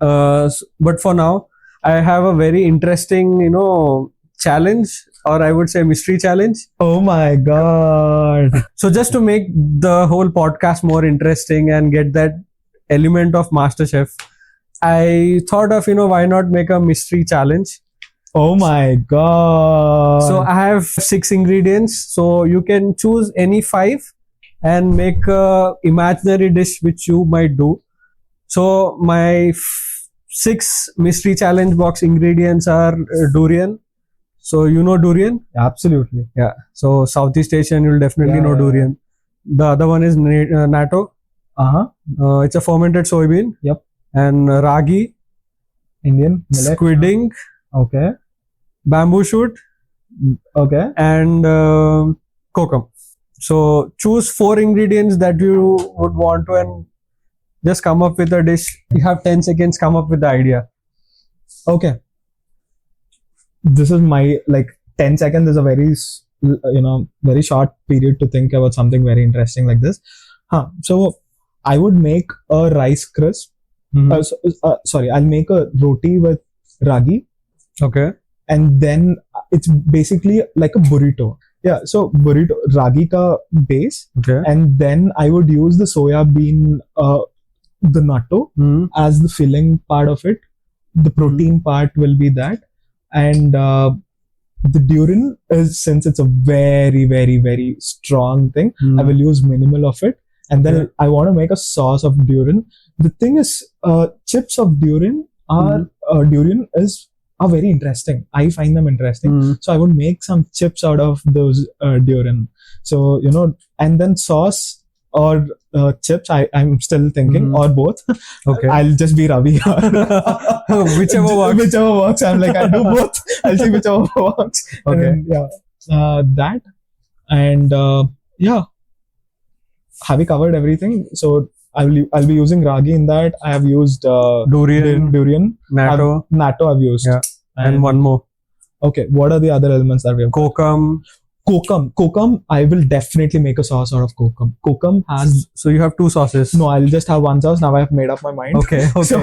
but for now, I have a very interesting, you know, challenge, or I would say mystery challenge. Oh my god. So just to make the whole podcast more interesting and get that element of MasterChef, I thought of, you know, why not make a mystery challenge? Oh my god. So I have 6 ingredients. So you can choose any 5 and make a imaginary dish which you might do. So my 6 mystery challenge box ingredients are durian. So you know durian? Absolutely. Yeah. So Southeast Asian, you'll definitely know durian. The other one is natto. It's a fermented soybean. Yep. And ragi. Indian millet. Squidding. Okay. Bamboo shoot. Okay. And kokum. So choose 4 ingredients that you would want to and just come up with a dish. You have 10 seconds, come up with the idea. Okay. This is my, like, 10 seconds is a very, you know, very short period to think about something very interesting like this. So I would make a rice crisp. I'll make a roti with ragi. Okay. And then it's basically like a burrito. Yeah, so burrito ragi ka base, Okay. and then I would use the soya bean, the natto as the filling part of it. The protein part will be that, and the durian is, since it's a very very very strong thing, I will use minimal of it, and then I want to make a sauce of durian. The thing is, chips of durian are very interesting. I find them interesting, so I would make some chips out of those durian. So and then sauce or chips. I'm still thinking, or both. Okay. I'll just be Ravi. Whichever works. Whichever works. I'm like, I'll do both. I'll see whichever works. Okay. And then, that, and have we covered everything? So I'll be using ragi in that. I have used durian, natto. I've used. Yeah. And one more. Okay, what are the other elements that we have? Kokum. I will definitely make a sauce out of kokum. Kokum has... So you have two sauces? No, I'll just have one sauce. Now I have made up my mind. Okay. So,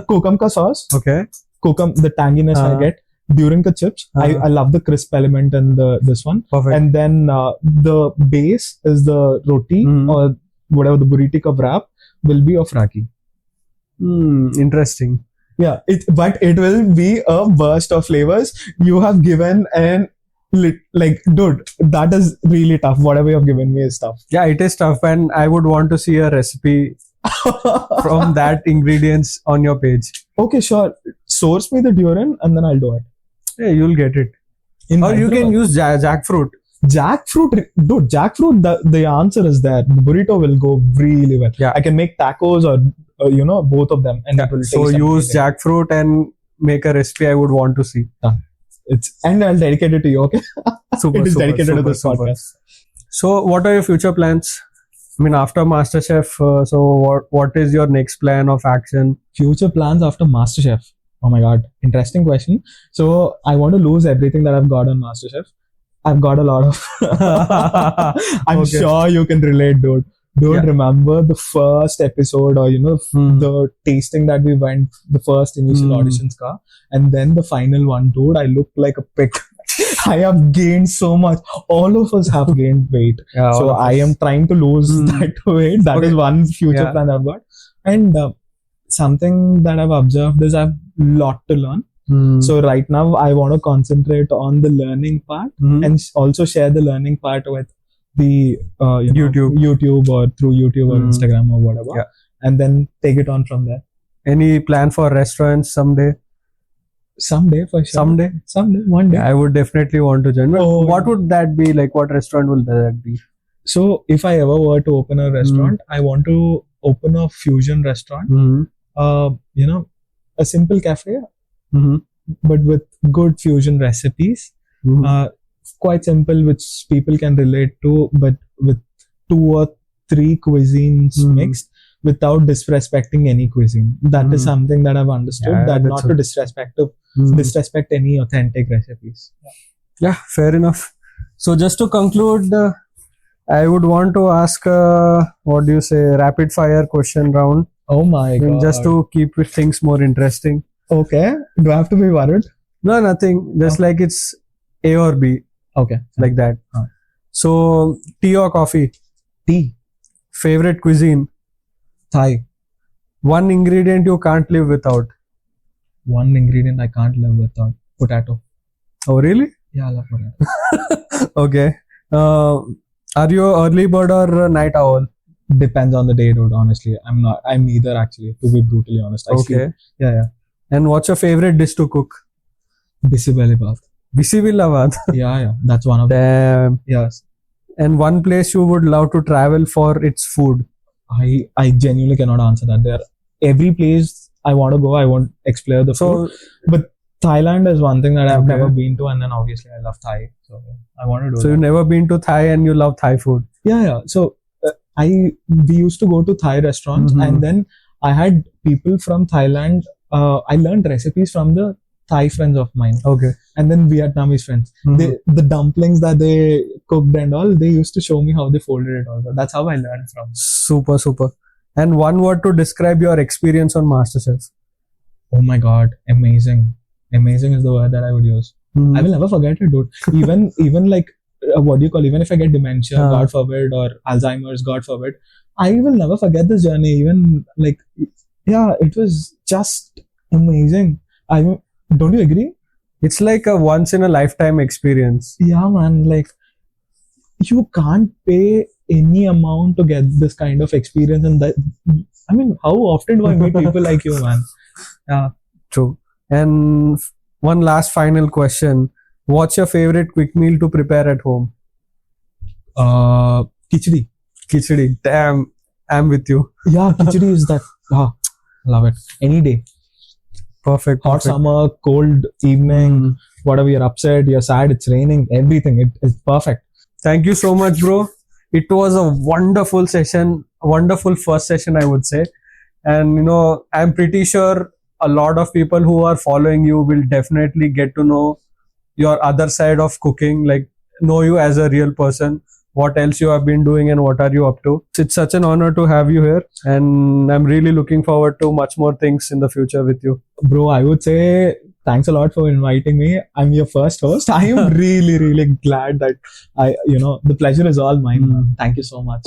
kokum ka sauce. Okay. Kokum, the tanginess I get. Durian ka chips. I love the crisp element in this one. Perfect. And then the base is the roti or whatever, the burrito ka wrap will be of ragi. Interesting. Yeah, but it will be a burst of flavors. You have given dude, that is really tough. Whatever you have given me is tough. Yeah, it is tough, and I would want to see a recipe from that ingredients on your page. Okay, sure. Source me the durian and then I'll do it. Yeah, you'll get it. Or you can use jackfruit. Jackfruit, dude, the answer is there. The burrito will go really well. Yeah. I can make tacos or both of them, and it will so use jackfruit and make a recipe I would want to see. And I'll dedicate it to you, okay? Super, it is super, dedicated super, to this super. podcast. So what are your future plans? I mean, after MasterChef, so what is your next plan of action? Future plans after MasterChef? Oh my god, interesting question. So I want to lose everything that I've got on MasterChef. I've got a lot of... I'm sure you can relate, dude. Remember the first episode or the tasting that we went, the first initial auditions ka, and then the final one, dude, I look like a pig. I have gained so much. All of us have gained weight. Yeah, so I am trying to lose that weight. That is one future plan I've got. And something that I've observed is I have a lot to learn. So right now I want to concentrate on the learning part and also share the learning part with the YouTube or through YouTube or Instagram or whatever, and then take it on from there. Any plan for restaurants someday? Someday, for sure. Someday, one day. I would definitely want to join. What would that be? Like, what restaurant will that be? So if I ever were to open a restaurant, I want to open a fusion restaurant. A simple cafe, but with good fusion recipes. Quite simple, which people can relate to, but with 2 or 3 cuisines mixed without disrespecting any cuisine. That is something that I've understood, that not to disrespect any authentic recipes. Yeah, fair enough. So just to conclude, I would want to ask, rapid fire question round. Oh my god. Just to keep things more interesting. Okay. Do I have to be worried? No, nothing. Just like it's A or B. Okay. Like that. So, tea or coffee? Tea. Favorite cuisine? Thai. One ingredient you can't live without? One ingredient I can't live without. Potato. Oh, really? Yeah, I love potato. Okay. Are you an early bird or a night owl? Depends on the day, dude, honestly. I'm neither, actually, to be brutally honest. Okay. Yeah. And what's your favorite dish to cook? Bisi bele baat. Bisi bele baat? Yeah. That's one of them. Damn. Yes. And one place you would love to travel for its food? I genuinely cannot answer that. Every place I want to go, I want to explore the food. But Thailand is one thing that I've never been to, and then obviously I love Thai. So I want to do that. So you've never been to Thai and you love Thai food? Yeah. So we used to go to Thai restaurants, and then I had people from Thailand. I learned recipes from the Thai friends of mine. Okay. And then Vietnamese friends. The dumplings that they cooked and all, they used to show me how they folded it also. That's how I learned from. Super. And one word to describe your experience on MasterChef? Oh my god, amazing. Amazing is the word that I would use. I will never forget it, dude. Even like what do you call, even if I get dementia, God forbid, or Alzheimer's, God forbid, I will never forget this journey. Even like, yeah, it was just amazing. Don't you agree? It's like a once in a lifetime experience. Yeah, man. Like, you can't pay any amount to get this kind of experience. And that, I mean, how often do I meet people like you, man? Yeah, true. And one last final question. What's your favorite quick meal to prepare at home? Khichdi. Khichdi. Damn, I'm with you. Yeah, khichdi is that. Love it. Any day. Perfect. Hot summer, cold evening, whatever, you're upset, you're sad, it's raining, everything. It is perfect. Thank you so much, bro. It was a wonderful session, a wonderful first session, I would say. And, you know, I'm pretty sure a lot of people who are following you will definitely get to know your other side of cooking, like know you as a real person, what else you have been doing and what are you up to. It's such an honor to have you here, and I'm really looking forward to much more things in the future with you. Bro, I would say thanks a lot for inviting me. I'm your first host. I am really, really glad that the pleasure is all mine. Thank you so much.